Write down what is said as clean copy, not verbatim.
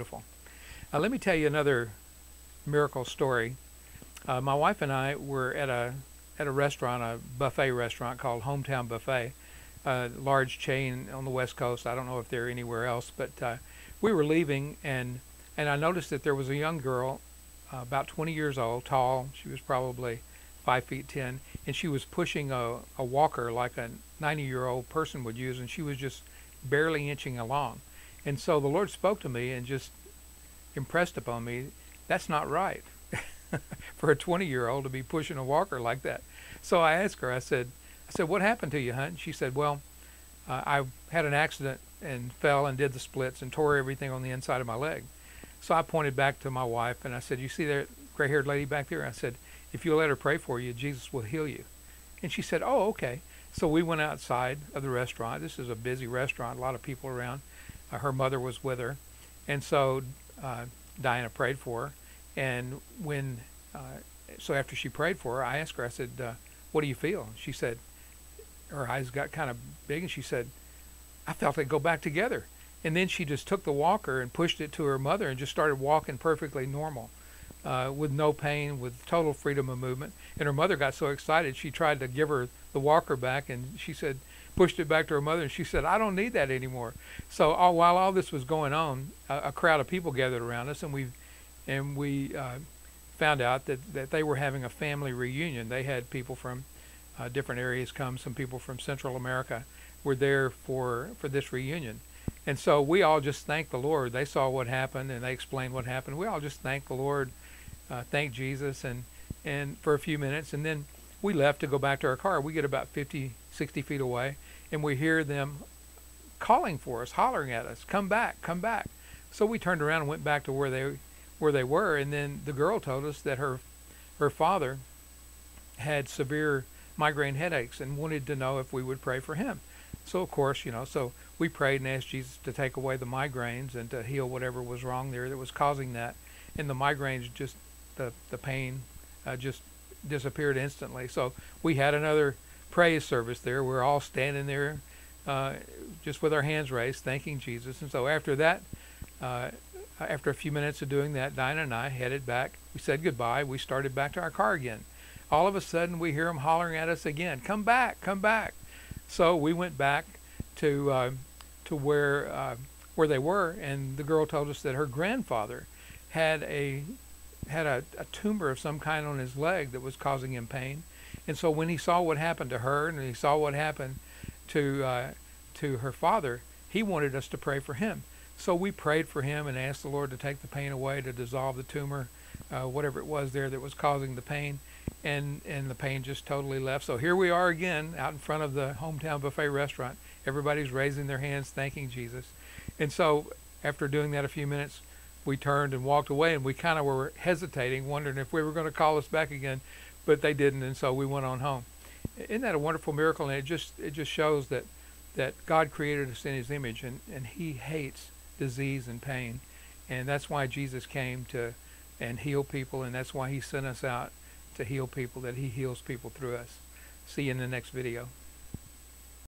beautiful. Let me tell you another miracle story. My wife and I were at a restaurant, a buffet restaurant called Hometown Buffet, a large chain on the West Coast. I don't know if they're anywhere else, but we were leaving, and I noticed that there was a young girl, about 20 years old, tall. She was probably 5 feet 10, and she was pushing a walker like a 90-year-old person would use, and she was just barely inching along. And so the Lord spoke to me and just impressed upon me, that's not right for a 20-year-old to be pushing a walker like that. So I asked her, I said, what happened to you, hon? She said, well, I had an accident and fell and did the splits and tore everything on the inside of my leg. So I pointed back to my wife and I said, you see that gray-haired lady back there? I said, if you'll let her pray for you, Jesus will heal you. And she said, oh, okay. So we went outside of the restaurant. This is a busy restaurant, a lot of people around. Her mother was with her. And so Diana prayed for her. And so after she prayed for her, I asked her, I said, what do you feel? She said, her eyes got kind of big, and she said, I felt it go back together. And then she just took the walker and pushed it to her mother and just started walking perfectly normal, with no pain, with total freedom of movement. And her mother got so excited, she tried to give her the walker back, and she said, pushed it back to her mother, and she said, I don't need that anymore. So while all this was going on, a crowd of people gathered around us, and we found out that they were having a family reunion. They had people from different areas come. Some people from Central America were there for this reunion. And so we all just thanked the Lord. They saw what happened, and they explained what happened. We all just thanked the Lord, thanked Jesus, and for a few minutes. And then we left to go back to our car. We get about 50, 60 feet away, and we hear them calling for us, hollering at us, come back, come back. So we turned around and went back to where they were, and then the girl told us that her father had severe migraine headaches and wanted to know if we would pray for him. So of course, so we prayed and asked Jesus to take away the migraines and to heal whatever was wrong there that was causing that. And the migraines, just the pain just disappeared instantly. So we had another praise service there. We're all standing there just with our hands raised, thanking Jesus. And so after that, after a few minutes of doing that, Dinah and I headed back. We said goodbye. We started back to our car again. All of a sudden, we hear them hollering at us again, come back, come back. So we went back to where they were, and the girl told us that her grandfather had a tumor of some kind on his leg that was causing him pain. And so when he saw what happened to her, and he saw what happened to her father, he wanted us to pray for him. So we prayed for him and asked the Lord to take the pain away, to dissolve the tumor, whatever it was there that was causing the pain, and the pain just totally left. So here we are again out in front of the Hometown Buffet restaurant. Everybody's raising their hands, thanking Jesus. And so after doing that a few minutes, we turned and walked away, and we kind of were hesitating, wondering if we were going to call us back again, but they didn't, and so we went on home. Isn't that a wonderful miracle? And it just shows that God created us in his image, and he hates disease and pain, and that's why Jesus came to and heal people, and that's why he sent us out to heal people, that he heals people through us. See you in the next video.